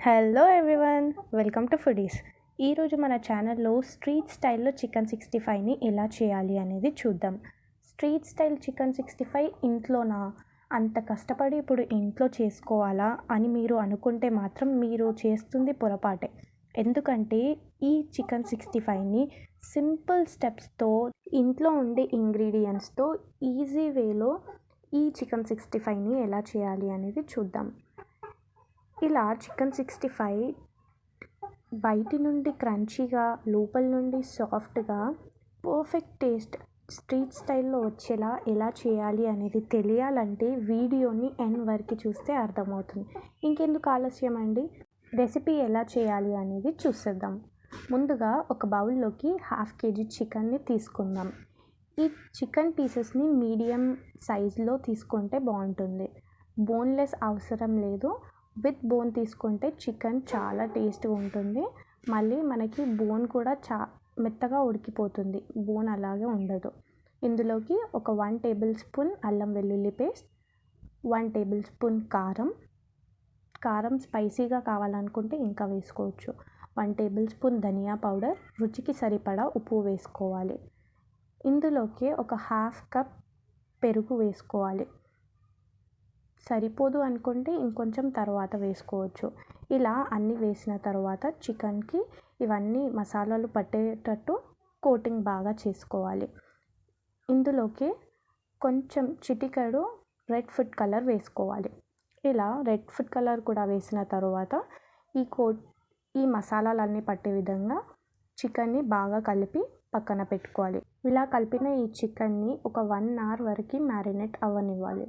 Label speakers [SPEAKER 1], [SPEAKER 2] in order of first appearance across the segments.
[SPEAKER 1] Hello everyone, welcome to foodies. ఈరోజు మన ఛానల్లో స్ట్రీట్ స్టైల్లో చికెన్ 65ని ఎలా చేయాలి అనేది చూద్దాం. స్ట్రీట్ స్టైల్ చికెన్ 65 ఇంట్లోనా, అంత కష్టపడి ఇప్పుడు ఇంట్లో చేసుకోవాలా అని మీరు అనుకుంటే మాత్రం మీరు చేస్తుంది పొరపాటే. ఎందుకంటే ఈ చికెన్ 65ని సింపుల్ స్టెప్స్తో ఇంట్లో ఉండే ఇంగ్రీడియంట్స్తో ఈజీ వేలో ఈ చికెన్ 65ని ఎలా చేయాలి అనేది చూద్దాం. ఇలా చికెన్ 65 బయటి నుండి క్రంచీగా, లోపల నుండి సాఫ్ట్గా, పర్ఫెక్ట్ టేస్ట్ స్ట్రీట్ స్టైల్లో వచ్చేలా ఎలా చేయాలి అనేది తెలియాలంటే వీడియోని ఎండ్ వరకు చూస్తే అర్థమవుతుంది. ఇంకెందుకు ఆలస్యం అండి, రెసిపీ ఎలా చేయాలి అనేది చూసేద్దాం. ముందుగా ఒక బౌల్లోకి 1/2 kg చికెన్ని తీసుకుందాం. ఈ చికెన్ పీసెస్ని మీడియం సైజులో తీసుకుంటే బాగుంటుంది. బోన్లెస్ అవసరం లేదు. విత్ బోన్ తీసుకుంటే చికెన్ చాలా టేస్ట్గా ఉంటుంది. మళ్ళీ మనకి బోన్ కూడా మెత్తగా ఉడికిపోతుంది, బోన్ అలాగే ఉండదు. ఇందులోకి ఒక 1 tablespoon అల్లం వెల్లుల్లి పేస్ట్, 1 tablespoon కారం స్పైసీగా కావాలనుకుంటే ఇంకా వేసుకోవచ్చు. 1 tablespoon ధనియా పౌడర్, రుచికి సరిపడా ఉప్పు వేసుకోవాలి. ఇందులోకి ఒక 1/2 cup పెరుగు వేసుకోవాలి. సరిపోదు అనుకుంటే ఇంకొంచెం తర్వాత వేసుకోవచ్చు. ఇలా అన్నీ వేసిన తర్వాత చికెన్కి ఇవన్నీ మసాలాలు పట్టేటట్టు కోటింగ్ బాగా చేసుకోవాలి. ఇందులోకి కొంచెం చిటికెడు రెడ్ ఫుడ్ కలర్ వేసుకోవాలి. ఇలా రెడ్ ఫుడ్ కలర్ కూడా వేసిన తర్వాత ఈ మసాలాలన్నీ పట్టే విధంగా చికెన్ని బాగా కలిపి పక్కన పెట్టుకోవాలి. ఇలా కలిపిన ఈ చికెన్ని ఒక 1 hour వరకు మ్యారినేట్ అవ్వనివ్వాలి.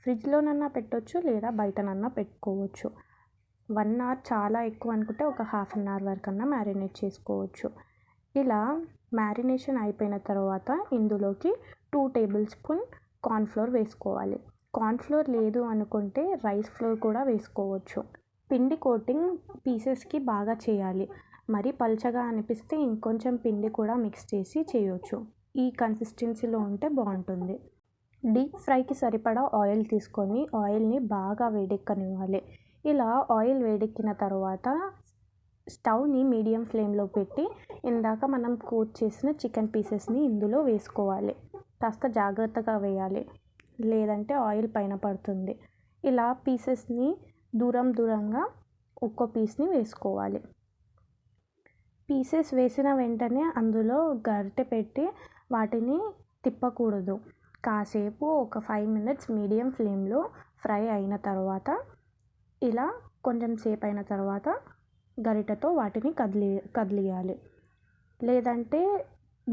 [SPEAKER 1] ఫ్రిడ్జ్లోనన్నా పెట్టవచ్చు, లేదా బయటనన్నా పెట్టుకోవచ్చు. 1 hour చాలా ఎక్కువ అనుకుంటే ఒక 1/2 hour వరకన్నా మ్యారినేట్ చేసుకోవచ్చు. ఇలా మ్యారినేషన్ అయిపోయిన తర్వాత ఇందులోకి 2 tablespoon కార్న్ఫ్లోర్ వేసుకోవాలి. కార్న్ఫ్లోర్ లేదు అనుకుంటే రైస్ ఫ్లోర్ కూడా వేసుకోవచ్చు. పిండి కోటింగ్ పీసెస్కి బాగా చేయాలి. మరీ పల్చగా అనిపిస్తే ఇంకొంచెం పిండి కూడా మిక్స్ చేసి చేయొచ్చు. ఈ కన్సిస్టెన్సీలో ఉంటే బాగుంటుంది. డీప్ ఫ్రైకి సరిపడా ఆయిల్ తీసుకొని ఆయిల్ని బాగా వేడెక్కనివ్వాలి. ఇలా ఆయిల్ వేడెక్కిన తర్వాత స్టవ్ని మీడియం ఫ్లేమ్లో పెట్టి ఇందాక మనం కోట్ చేసిన చికెన్ పీసెస్ని ఇందులో వేసుకోవాలి. కాస్త జాగ్రత్తగా వేయాలి, లేదంటే ఆయిల్ పైన పడుతుంది. ఇలా పీసెస్ని దూరంగా ఒక్కో పీస్ని వేసుకోవాలి. పీసెస్ వేసిన వెంటనే అందులో గరిటె పెట్టి వాటిని తిప్పకూడదు. కాసేపు ఒక 5 minutes మీడియం ఫ్లేమ్లో ఫ్రై అయిన తర్వాత ఇలా కొంచెం సేపు అయిన తర్వాత గరిటెతో వాటిని కదిలియాలి. లేదంటే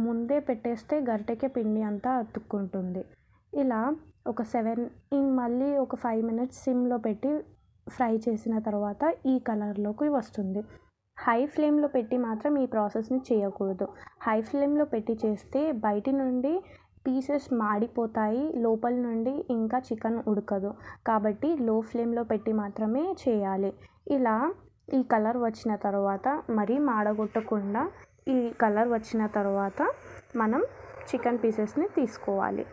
[SPEAKER 1] ముందే పెట్టేస్తే గరిటెకే పిండి అంతా అతుక్కుంటుంది. ఇలా మళ్ళీ ఒక 5 minutes సిమ్లో పెట్టి ఫ్రై చేసిన తర్వాత ఈ కలర్లోకి వస్తుంది. హై ఫ్లేమ్లో పెట్టి మాత్రం ఈ ప్రాసెస్ని చేయకూడదు. హై ఫ్లేమ్లో పెట్టి చేస్తే బయటి నుండి పీసెస్ మాడిపోతాయి, లోపల నుండి ఇంకా చికెన్ ఉడకదు. కాబట్టి లో ఫ్లేమ్లో పెట్టి మాత్రమే చేయాలి. ఇలా ఈ కలర్ వచ్చిన తర్వాత, మరీ మాడగొట్టకుండా ఈ కలర్ వచ్చిన తర్వాత మనం చికెన్ పీసెస్ని తీసుకోవాలి.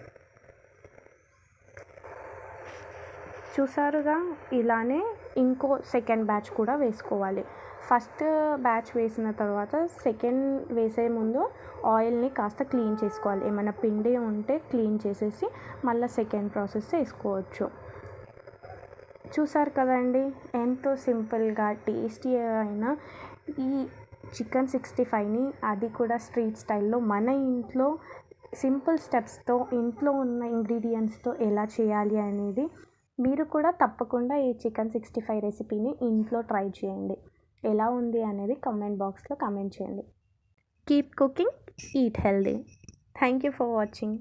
[SPEAKER 1] చూసారుగా, ఇలానే ఇంకో సెకండ్ బ్యాచ్ కూడా వేసుకోవాలి. ఫస్ట్ బ్యాచ్ వేసిన తర్వాత సెకండ్ వేసే ముందు ఆయిల్ని కాస్త క్లీన్ చేసుకోవాలి. ఏమైనా పిండి ఉంటే క్లీన్ చేసేసి మళ్ళీ సెకండ్ ప్రాసెస్ వేసుకోవచ్చు. చూసారు కదండి, ఎంతో సింపుల్గా టేస్టీ అయిన ఈ చికెన్ 65ని, అది కూడా స్ట్రీట్ స్టైల్లో మన ఇంట్లో సింపుల్ స్టెప్స్తో ఇంట్లో ఉన్న ఇంగ్రీడియంట్స్తో ఎలా చేయాలి అనేది మీరు కూడా తప్పకుండా ఈ చికెన్ 65 రెసిపీని ఇంట్లో ట్రై చేయండి. ఎలా ఉంది అనేది కామెంట్ బాక్స్లో కామెంట్ చేయండి. Keep cooking, eat healthy. Thank you for watching.